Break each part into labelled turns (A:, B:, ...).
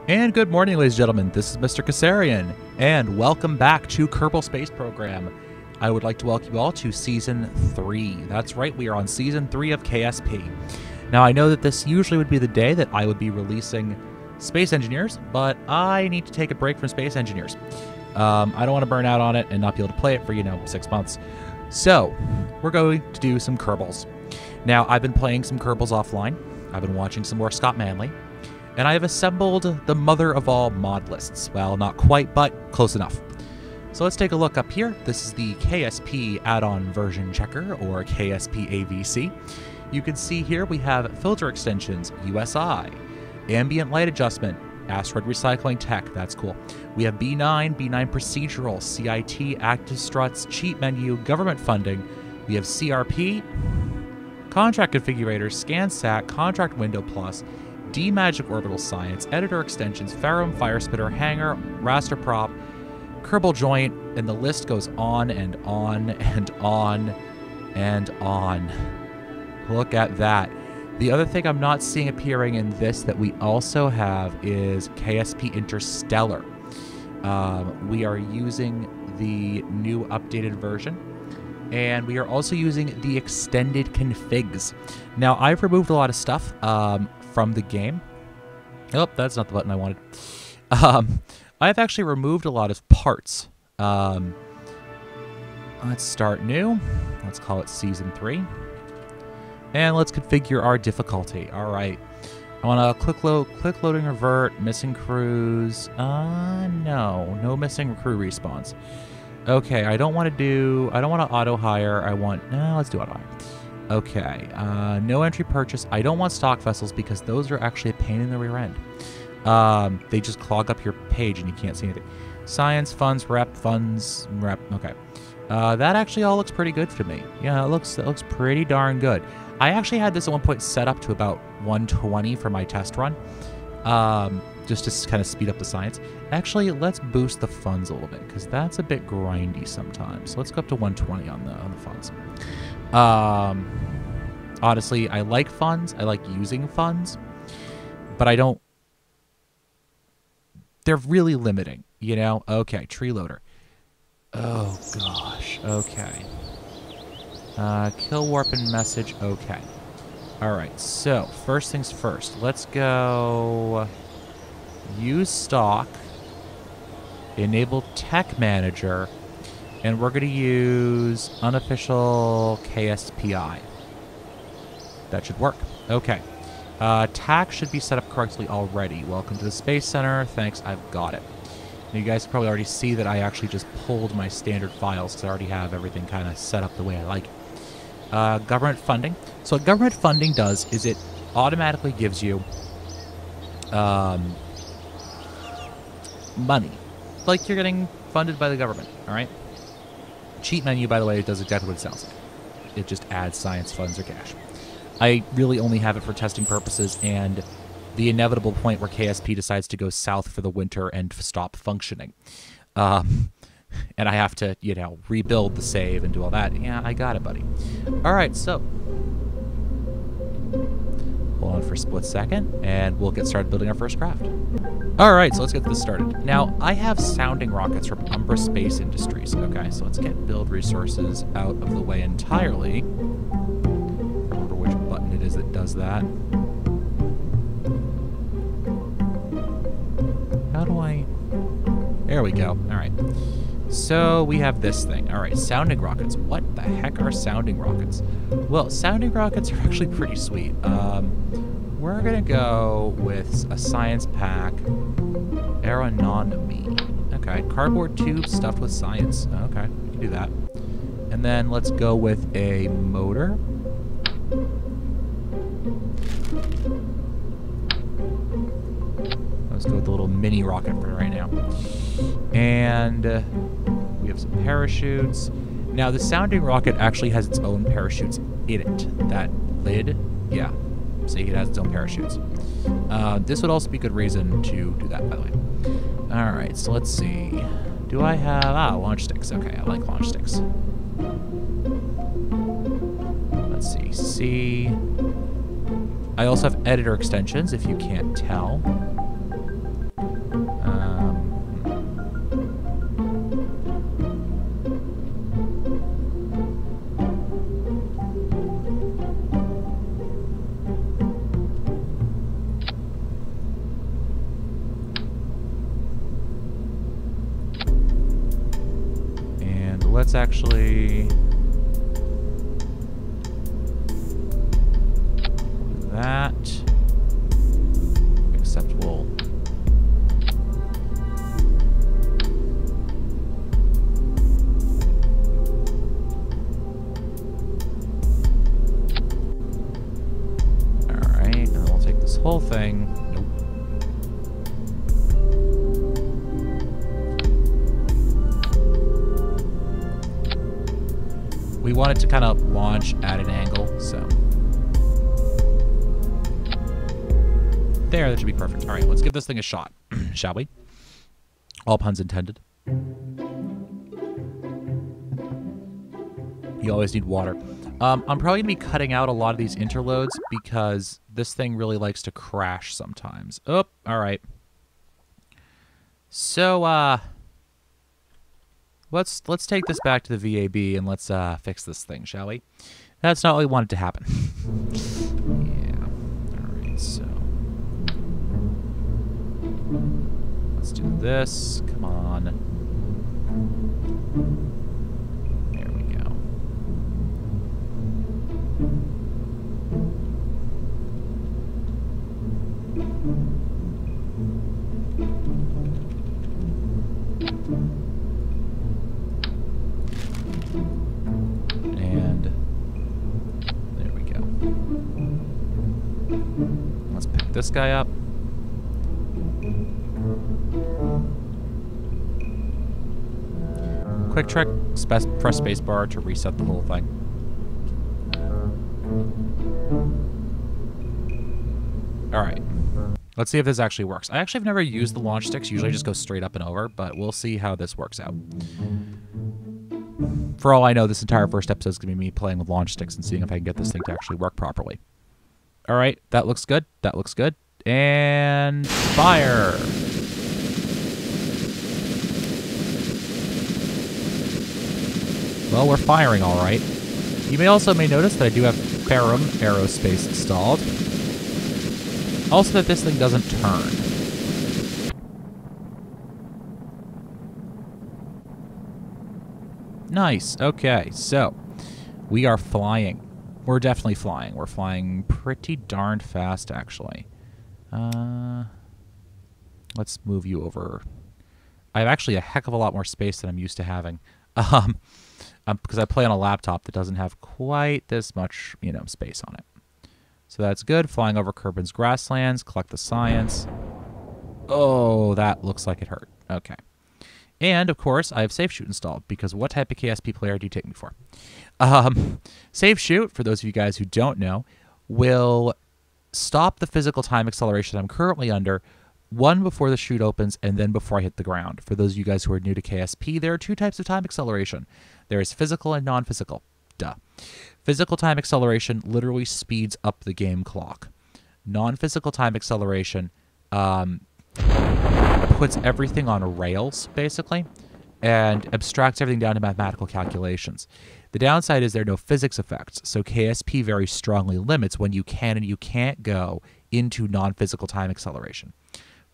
A: And good morning, ladies and gentlemen. This is Mr. Kassarian, and welcome back to Kerbal Space Program. I would like to welcome you all to Season 3. That's right, we are on Season 3 of KSP. Now, I know that this usually would be the day that I would be releasing Space Engineers, but I need to take a break from Space Engineers. I don't want to burn out on it and not be able to play it for, 6 months. So, we're going to do some Kerbals. Now, I've been playing some Kerbals offline. I've been watching some more Scott Manley. And I have assembled the mother of all mod lists. Well, not quite, but close enough. So let's take a look up here. This is the KSP add-on version checker, or KSP AVC. You can see here we have filter extensions, USI, ambient light adjustment, asteroid recycling tech, that's cool. We have B9, B9 procedural, CIT, active struts, cheat menu, government funding. We have CRP, contract configurators, ScanSat, contract window plus, D-Magic Orbital Science, Editor Extensions, Ferrum, Firespitter, Hanger, Raster Prop, Kerbal Joint, and the list goes on and on and on and on. Look at that. The other thing I'm not seeing appearing in this that we also have is KSP Interstellar. We are using the new updated version, and we are also using the extended configs. Now, I've removed a lot of stuff from the game. Oh, that's not the button I wanted. I've actually removed a lot of parts. Let's start new. Let's call it Season 3. And let's configure our difficulty. All right. I want to click loading revert, missing crews. No missing crew respawns. Okay, I don't want to auto hire. Let's do auto hire. Okay, no entry purchase. I don't want stock vessels because those are actually a pain in the rear end. They just clog up your page and you can't see anything. Science, funds, rep. Okay. That actually all looks pretty good to me. Yeah, it looks pretty darn good. I actually had this at one point set up to about 120 for my test run, just to kind of speed up the science. Actually, let's boost the funds a little bit because that's a bit grindy sometimes. So let's go up to 120 on the funds. Honestly, I like funds. I like using funds, but they're really limiting, Okay, tree loader. Oh, gosh. Okay. Kill warp and message. Okay. All right. So, first things first. Let's go use stock, enable tech manager, and we're going to use unofficial KSPI. That should work. Okay. TAC should be set up correctly already. Welcome to the Space Center. Thanks, I've got it. Now, you guys can probably already see that I actually just pulled my standard files because I already have everything kind of set up the way I like it. Government funding. So what government funding does is it automatically gives you money. Like you're getting funded by the government, all right? Cheat menu, by the way, does exactly what it sounds like. It just adds science funds or cash. I really only have it for testing purposes and the inevitable point where KSP decides to go south for the winter and stop functioning. And I have to, rebuild the save and do all that. Yeah, I got it, buddy. All right, so hold on for a split second, and we'll get started building our first craft. All right, so let's get this started. Now, I have sounding rockets from Umbra Space Industries. Okay, so let's get build resources out of the way entirely. Remember which button it is that does that. How do I... There we go. All right. So we have this thing. All right, sounding rockets. What the heck are sounding rockets? Well, sounding rockets are actually pretty sweet. We're going to go with a science pack. Aeronomy. Okay, cardboard tube stuffed with science. Okay, we can do that. And then let's go with a motor. Let's go with the little mini rocket for right now. And we have some parachutes. Now, the sounding rocket actually has its own parachutes in it. That lid, yeah. See, it has its own parachutes. This would also be a good reason to do that, by the way. All right, so let's see. Do I have... launch sticks. Okay, I like launch sticks. Let's see. C. I also have editor extensions, if you can't tell. let's actually do that. Except we'll... Alright, and then we'll take this whole thing. Nope. We want it to kind of launch at an angle, so. There, that should be perfect. All right, let's give this thing a shot, shall we? All puns intended. You always need water. I'm probably going to be cutting out a lot of these interloads because this thing really likes to crash sometimes. Oh, all right. So, let's take this back to the VAB and let's fix this thing, shall we? That's not what we wanted to happen. Yeah. All right, so let's do this. Come on. There we go. And there we go. Let's pick this guy up. Quick trick, press spacebar to reset the whole thing. Alright. Let's see if this actually works. I actually have never used the launch sticks. Usually I just go straight up and over, but we'll see how this works out. For all I know, this entire first episode is going to be me playing with launch sticks and seeing if I can get this thing to actually work properly. Alright, that looks good. That looks good. And fire! Well, we're firing all right. You may notice that I do have Ferrum Aerospace installed. Also that this thing doesn't turn. Nice. Okay, so we are flying. We're definitely flying. We're flying pretty darn fast, actually. Let's move you over. I have actually a heck of a lot more space than I'm used to having. Because I play on a laptop that doesn't have quite this much, space on it. So that's good. Flying over Kerbin's grasslands, collect the science. Oh, that looks like it hurt. Okay. And, of course, I have Safe Shoot installed, because what type of KSP player do you take me for? Safe Shoot, for those of you guys who don't know, will stop the physical time acceleration I'm currently under, one before the chute opens and then before I hit the ground. For those of you guys who are new to KSP, there are two types of time acceleration. There is physical and non-physical. Duh. Physical time acceleration literally speeds up the game clock. Non-physical time acceleration puts everything on rails, basically, and abstracts everything down to mathematical calculations. The downside is there are no physics effects, so KSP very strongly limits when you can and you can't go into non-physical time acceleration.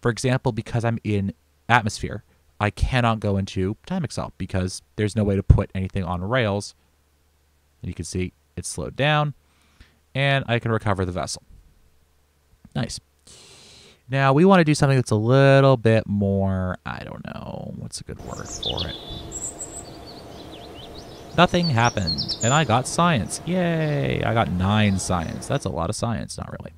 A: For example, because I'm in atmosphere, I cannot go into time accel because there's no way to put anything on rails. And you can see it's slowed down, and I can recover the vessel. Nice. Now, we want to do something that's a little bit more, I don't know, what's a good word for it? Nothing happened, and I got science. Yay! I got 9 science. That's a lot of science, not really.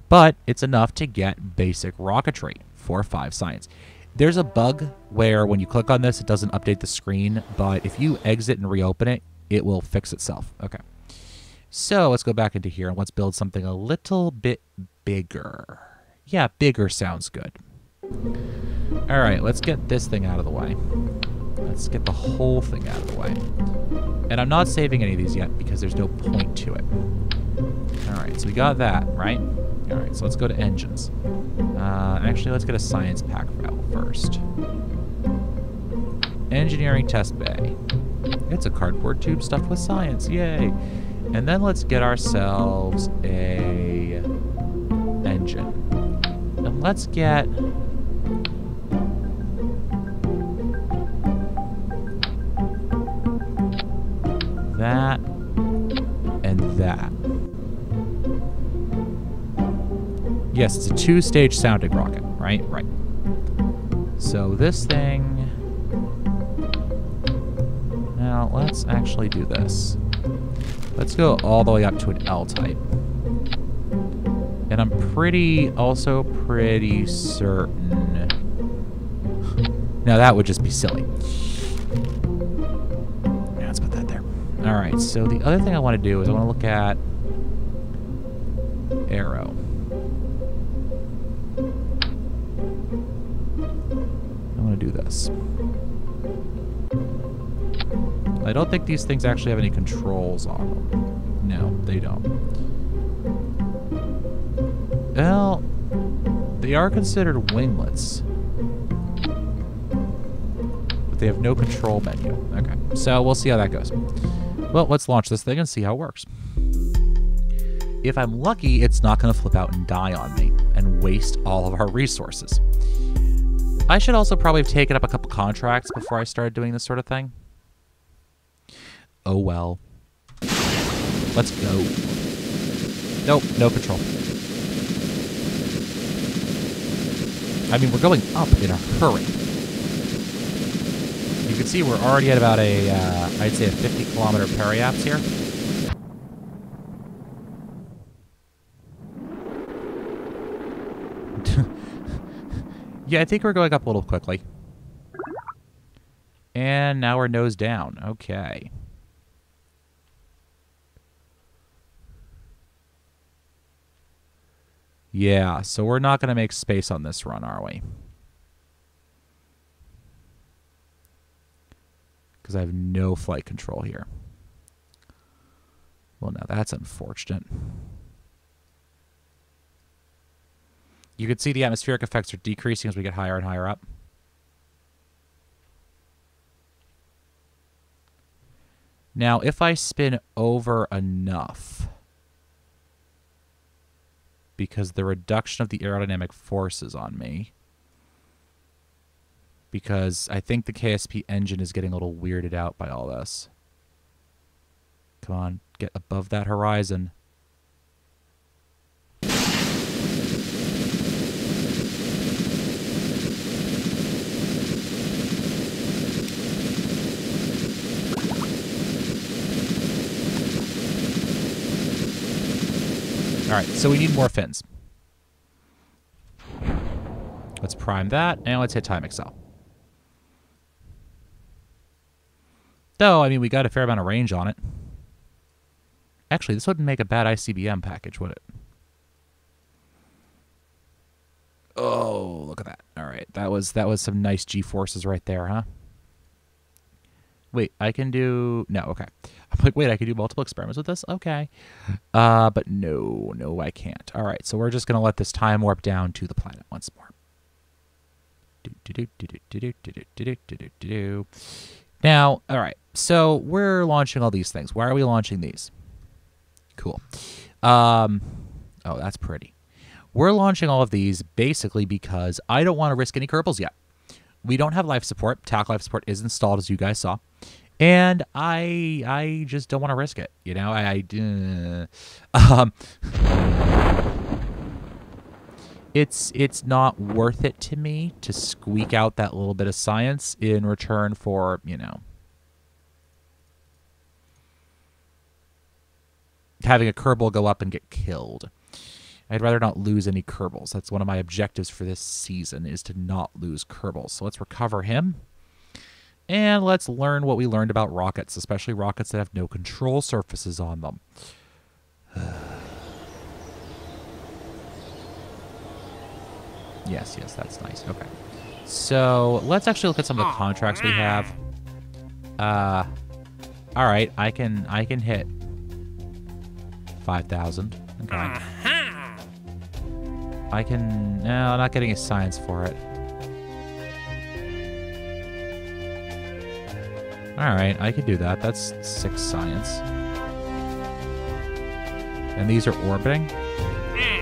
A: But it's enough to get basic rocketry for 5 science. There's a bug where when you click on this, it doesn't update the screen, but if you exit and reopen it, it will fix itself. Okay. So let's go back into here and let's build something a little bit bigger. Yeah, bigger sounds good. All right, let's get this thing out of the way. Let's get the whole thing out of the way. And I'm not saving any of these yet because there's no point to it. All right, so we got that, right? All right, so let's go to engines. Actually, let's get a science pack file first. Engineering test bay. It's a cardboard tube stuffed with science, yay! And then let's get ourselves a engine. And let's get... that, and that. Yes, it's a two-stage sounding rocket, right? Right. So this thing... Now, let's actually do this. Let's go all the way up to an L-type. And I'm also pretty certain... Now, that would just be silly. Yeah, let's put that there. All right, so the other thing I want to do is I want to look at Arrow. I want to do this. I don't think these things actually have any controls on them. No, they don't. Well, they are considered winglets. But they have no control menu. Okay, so we'll see how that goes. Well, let's launch this thing and see how it works. If I'm lucky, it's not going to flip out and die on me and waste all of our resources. I should also probably have taken up a couple contracts before I started doing this sort of thing. Oh well. Let's go. Nope, no control. I mean, we're going up in a hurry. You can see we're already at about a, I'd say a 50-kilometer periapse here. Yeah, I think we're going up a little quickly. And now we're nose down. Okay. Yeah, so we're not going to make space on this run, are we? Because I have no flight control here. Well, now that's unfortunate. You can see the atmospheric effects are decreasing as we get higher and higher up. Now, if I spin over enough, because the reduction of the aerodynamic forces on me, because I think the KSP engine is getting a little weirded out by all this. Come on, get above that horizon. All right, so we need more fins. Let's prime that, and let's hit time excel. Though, I mean, we got a fair amount of range on it. Actually, this wouldn't make a bad ICBM package, would it? Oh, look at that. All right, that was some nice G-forces right there, huh? Wait, I can do... No, okay. I'm like, wait, I can do multiple experiments with this? Okay. But no, I can't. All right, so we're just going to let this time warp down to the planet once more. Now, all right, so we're launching all these things. Why are we launching these? Cool. Oh, that's pretty. We're launching all of these basically because I don't want to risk any Kerbals yet. We don't have life support. TAC life support is installed, as you guys saw. And I just don't want to risk it. You know, it's not worth it to me to squeak out that little bit of science in return for, you know, having a Kerbal go up and get killed. I'd rather not lose any Kerbals. That's one of my objectives for this season, is to not lose Kerbals. So let's recover him. And let's learn what we learned about rockets, especially rockets that have no control surfaces on them. Yes, that's nice. Okay. So let's actually look at some of the contracts we have. All right, I can hit 5,000. Okay. I can... No, I'm not getting a science for it. Alright, I can do that. That's 6 science. And these are orbiting?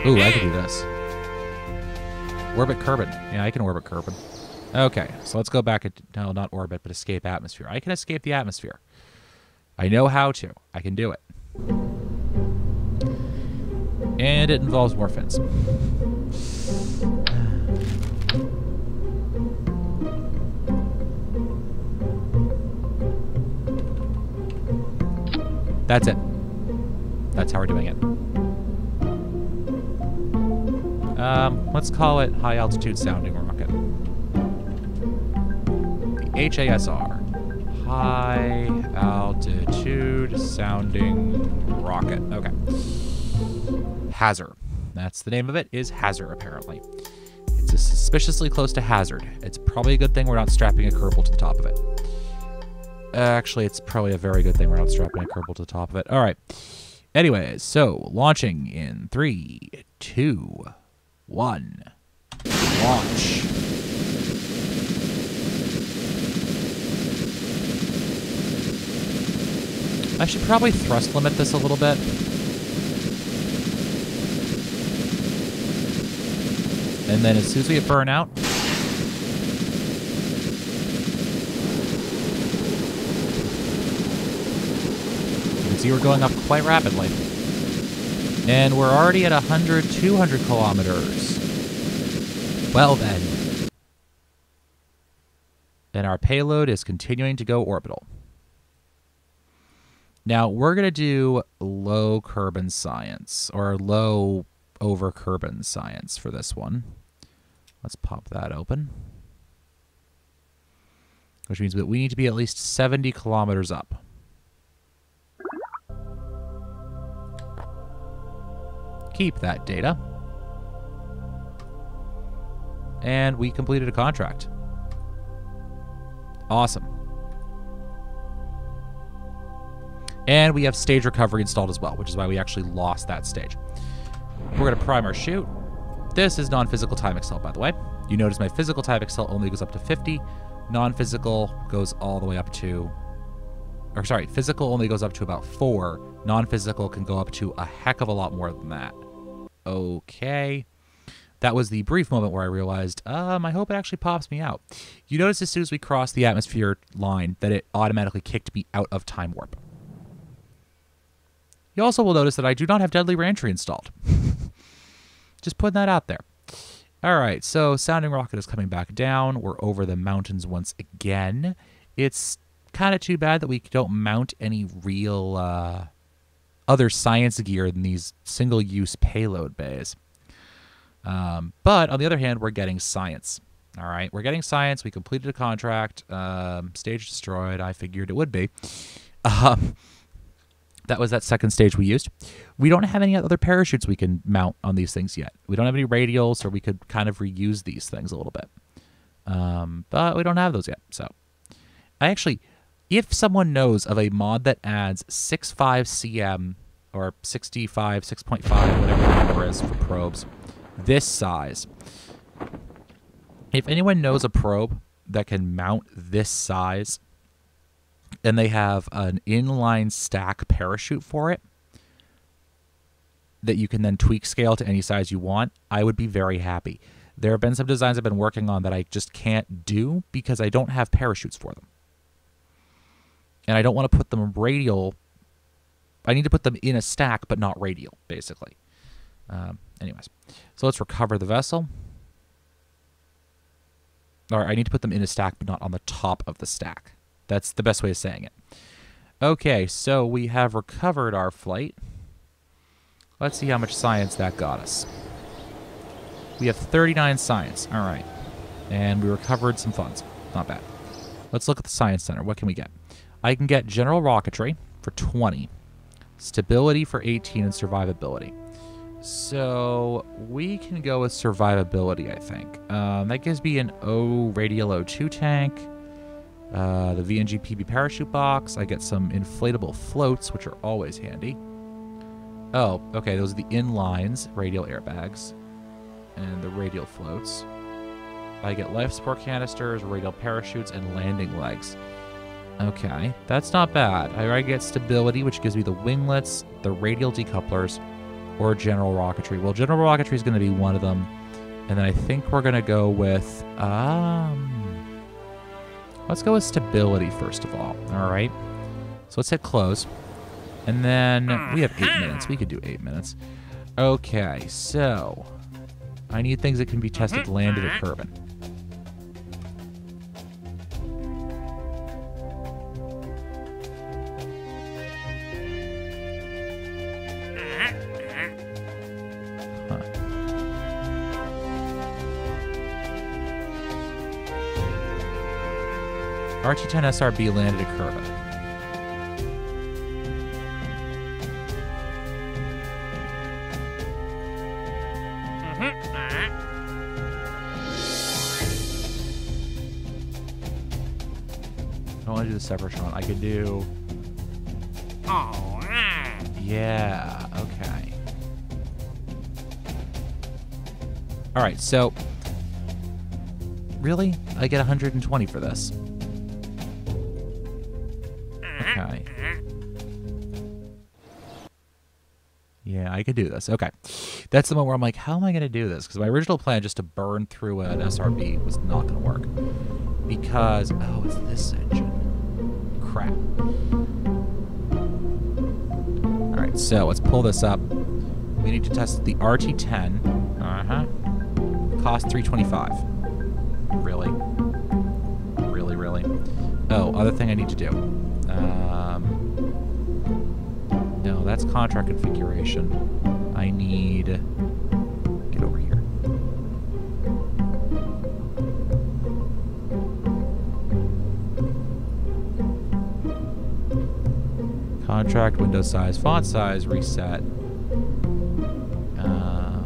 A: Ooh, I can do this. Orbit Kerbin. Yeah, I can orbit Kerbin. Okay, so let's go back... No, not orbit, but escape atmosphere. I can escape the atmosphere. I know how to. I can do it. And it involves more fins. That's it. That's how we're doing it. Let's call it high altitude sounding rocket. The HASR. High altitude sounding rocket. Okay. Hazard. That's the name of it, is Hazard, apparently. It's suspiciously close to Hazard. It's probably a good thing we're not strapping a Kerbal to the top of it. Actually, it's probably a very good thing we're not strapping a Kerbal to the top of it. All right. Anyways, so launching in 3, 2, 1. Launch. I should probably thrust limit this a little bit. And then as soon as we get burnout, you can see we're going up quite rapidly. And we're already at 100, 200 kilometers. Well then. And our payload is continuing to go orbital. Now, we're going to do low Kerbal science, or low over Kerbal science for this one. Let's pop that open. Which means that we need to be at least 70 kilometers up. Keep that data. And we completed a contract. Awesome. And we have stage recovery installed as well, which is why we actually lost that stage. We're going to prime our chute. This is non-physical time accel, by the way. You notice my physical time accel only goes up to 50. Non-physical goes all the way up to... Or sorry, physical only goes up to about 4. Non-physical can go up to a heck of a lot more than that. Okay. That was the brief moment where I realized, I hope it actually pops me out. You notice as soon as we crossed the atmosphere line that it automatically kicked me out of time warp. You also will notice that I do not have deadly reentry installed. Just putting that out there. All right, so sounding rocket is coming back down. We're over the mountains once again. It's kind of too bad that we don't mount any real other science gear than these single-use payload bays. But on the other hand, we're getting science. All right, we're getting science. We completed a contract. Stage destroyed. I figured it would be. That was that second stage we used. We don't have any other parachutes we can mount on these things yet. We don't have any radials, so we could kind of reuse these things a little bit. But we don't have those yet. So I actually, if someone knows of a mod that adds 6.5 cm or 65, 6.5, whatever the number is for probes, this size. If anyone knows a probe that can mount this size, and they have an inline stack parachute for it that you can then tweak scale to any size you want, I would be very happy. There have been some designs I've been working on that I just can't do because I don't have parachutes for them. And I don't want to put them radial. I need to put them in a stack, but not radial, basically. Anyways, so let's recover the vessel. Or I need to put them in a stack, but not on the top of the stack. That's the best way of saying it. Okay, so we have recovered our flight. Let's see how much science that got us. We have 39 science. All right. And we recovered some funds. Not bad. Let's look at the Science Center. What can we get? I can get general rocketry for 20. Stability for 18 and survivability. So we can go with survivability, I think. That gives me an radial O2 tank. The VNG-PB parachute box. I get some inflatable floats, which are always handy. Oh, okay, those are the inlines, radial airbags, and the radial floats. I get life support canisters, radial parachutes, and landing legs. Okay, that's not bad. I get stability, which gives me the winglets, the radial decouplers, or general rocketry. Well, general rocketry is going to be one of them. And then I think we're going to go with... let's go with stability first of all. All right. So let's hit close. And then we have 8 minutes. We could do 8 minutes. Okay, so I need things that can be tested landed at Kerbin. RT-10 SRB landed at Kerbin. I don't want to do the Separatron. I could do... Yeah, okay. Alright, so... Really? I get 120 for this. Okay. Yeah, I could do this. Okay. That's the moment where I'm like, how am I going to do this? Because my original plan just to burn through an SRB was not going to work. Because, oh, it's this engine. Crap. Alright, so let's pull this up. We need to test the RT-10. Cost $325. Really? Really, really? Oh, other thing I need to do. No, that's contract configuration. I need... Get over here. Contract, window size, font size, reset. Oh,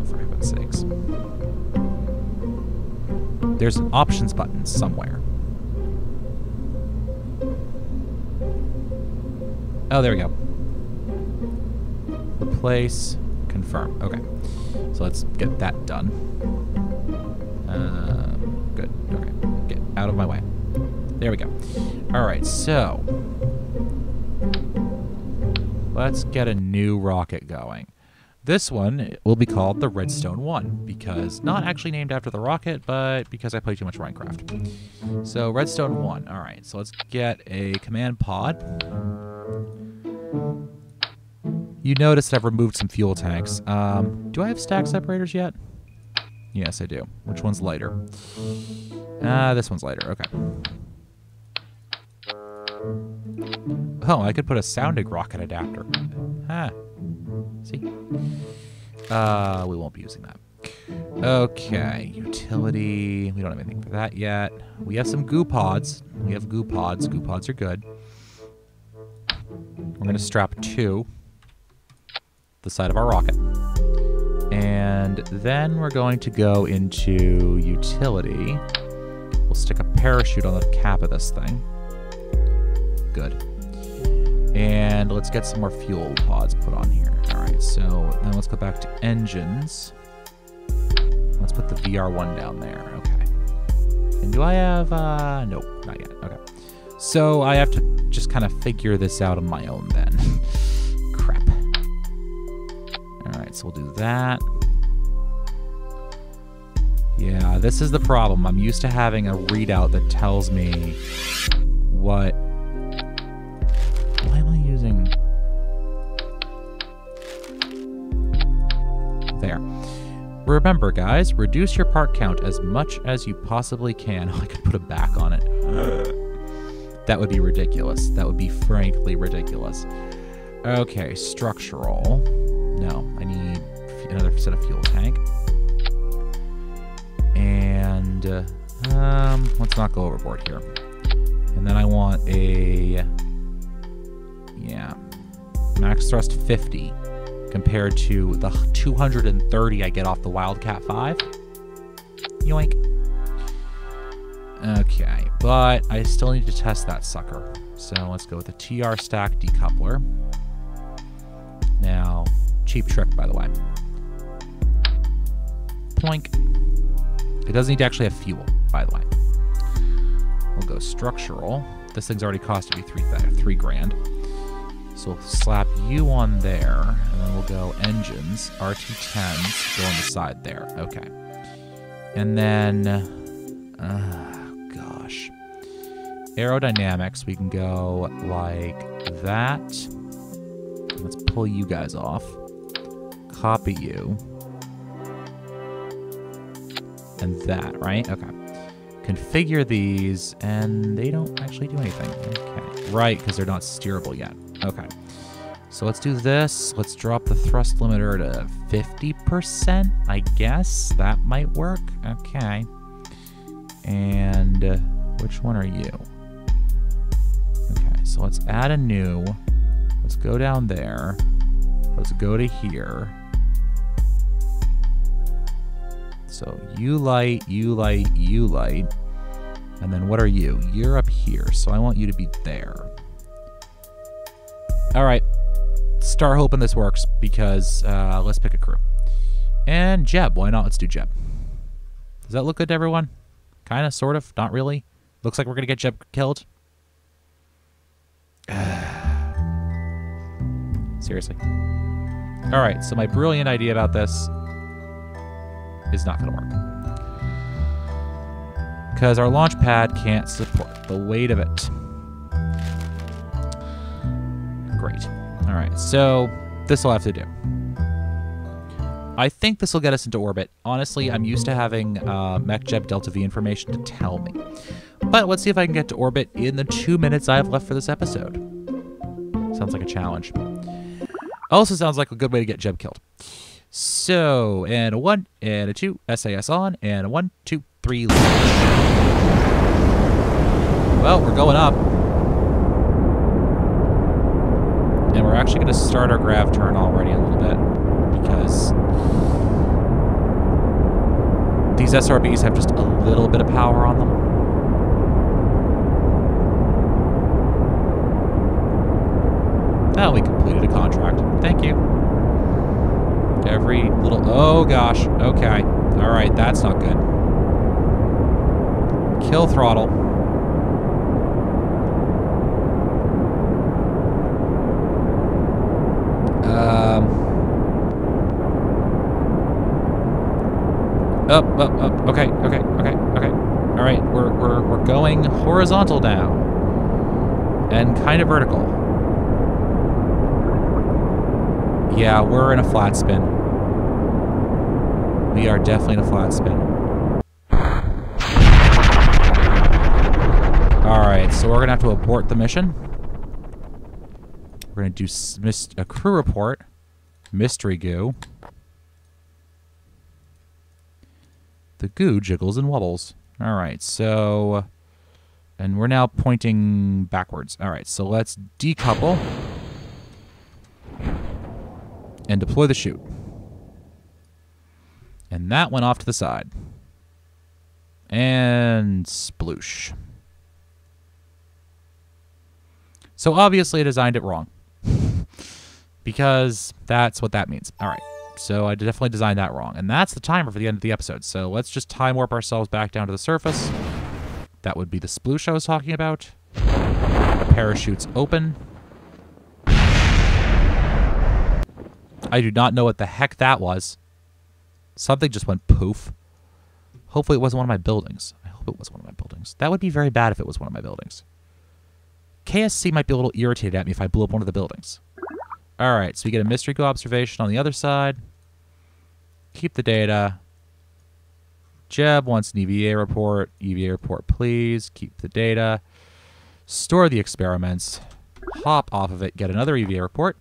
A: for heaven's sakes. There's an options button somewhere. Oh, there we go. Replace, confirm. Okay. So let's get that done. Good. Okay. Get out of my way. There we go. Alright, so let's get a new rocket going. This one will be called the Redstone 1, because not actually named after the rocket, but because I play too much Minecraft. So Redstone 1. Alright, so let's get a command pod. You notice that I've removed some fuel tanks. Do I have stack separators yet? Yes, I do. Which one's lighter? This one's lighter. Okay. Oh, I could put a sounding rocket adapter. Ah. See? We won't be using that. Okay. Utility. We don't have anything for that yet. We have some goo pods. We have goo pods. Goo pods are good. We're going to strap 2 to the side of our rocket. And then we're going to go into utility. We'll stick a parachute on the cap of this thing. Good. And let's get some more fuel pods put on here. Alright, so now let's go back to engines. Let's put the VR1 down there. Okay. And do I have... Nope, not yet. Okay. So I have to just kind of figure this out on my own then. Crap. Alright, so we'll do that. Yeah, this is the problem. I'm used to having a readout that tells me what... Why am I using... There. Remember, guys, reduce your part count as much as you possibly can. Oh, I could put a back on it. That would be ridiculous. That would be frankly ridiculous. Okay, structural. No, I need another set of fuel tank. And let's not go overboard here. And then I want a... Yeah. Max thrust 50 compared to the 230 I get off the Wildcat 5. Yoink. Okay, but I still need to test that sucker. So let's go with the TR stack decoupler. Now, cheap trick, by the way. Ploink. It doesn't need to actually have fuel, by the way. We'll go structural. This thing's already costed me $3 grand. So we'll slap you on there, and then we'll go engines, RT10s, go on the side there. Okay. And then, gosh. aerodynamics, we can go like that. Let's pull you guys off. Copy you. And that, right? Okay. Configure these, and they don't actually do anything. Okay. Right, because they're not steerable yet. Okay. So let's do this. Let's drop the thrust limiter to 50%, I guess. That might work. Okay. And which one are you? Okay, so let's add a new. Let's go down there. Let's go to here. So you light, you light, you light. And then what are you? You're up here, so I want you to be there. All right. Start hoping this works, because let's pick a crew. And Jeb, why not? Let's do Jeb. Does that look good to everyone? Kind of, sort of, not really. Looks like we're going to get Jeb killed. Seriously. All right, so my brilliant idea about this is not going to work. Because our launch pad can't support the weight of it. Great. All right, so this will have to do. I think this will get us into orbit. Honestly, I'm used to having Mech Jeb Delta V information to tell me. But let's see if I can get to orbit in the 2 minutes I have left for this episode. Sounds like a challenge. Also sounds like a good way to get Jeb killed. So, and a 1, and a 2, SAS on, and a 1, 2, 3, launch. Well, we're going up. And we're actually going to start our grav turn already a little bit, because these SRBs have just a little bit of power on them. Oh, we completed a contract. Thank you. Every little... Oh, gosh. Okay. All right, that's not good. Kill throttle. Up. Okay. All right, we're going horizontal now, and kind of vertical. Yeah, we're in a flat spin. We are definitely in a flat spin. All right, so we're gonna have to abort the mission. We're gonna do a crew report, mystery goo. The goo jiggles and wobbles. All right, so... And we're now pointing backwards. All right, so let's decouple. And deploy the chute. And that went off to the side. And sploosh. So obviously I designed it wrong. Because that's what that means. All right. So I definitely designed that wrong. And that's the timer for the end of the episode. So let's just time warp ourselves back down to the surface. That would be the sploosh I was talking about. The parachute's open. I do not know what the heck that was. Something just went poof. Hopefully it wasn't one of my buildings. I hope it was one of my buildings. That would be very bad if it was one of my buildings. KSC might be a little irritated at me if I blew up one of the buildings. Alright, so we get a mystery go observation on the other side. Keep the data. Jeb wants an EVA report. EVA report, please. Keep the data. Store the experiments. Hop off of it. Get another EVA report.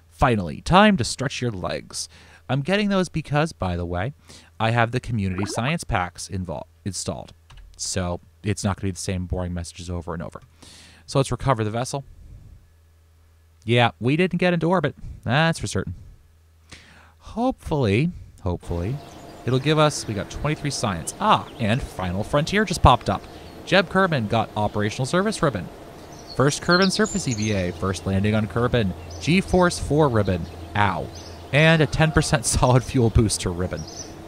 A: Finally, time to stretch your legs. I'm getting those because, by the way, I have the community science packs installed. So it's not going to be the same boring messages over and over. So let's recover the vessel. Yeah, we didn't get into orbit. That's for certain. Hopefully, it'll give us... We got 23 science. Ah, and Final Frontier just popped up. Jeb Kerbin got Operational Service Ribbon. First Kerbin Surface EVA. First landing on Kerbin. G-Force 4 ribbon. Ow. And a 10% solid fuel booster ribbon.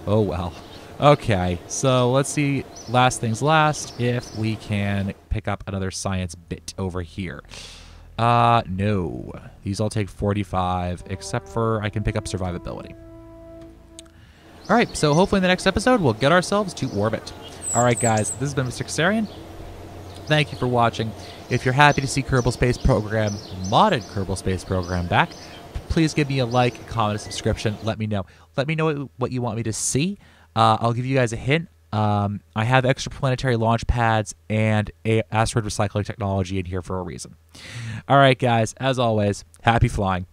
A: Oh, well. Okay, so let's see, last things last, if we can pick up another science bit over here. No. These all take 45, except for I can pick up survivability. All right, so hopefully in the next episode, we'll get ourselves to orbit. All right, guys, this has been Mr. Kasarian. Thank you for watching. If you're happy to see Kerbal Space Program, modded Kerbal Space Program back, please give me a like, comment, a subscription. Let me know. Let me know what you want me to see. I'll give you guys a hint. I have extraplanetary launch pads and a asteroid recycling technology in here for a reason. All right, guys. As always, happy flying.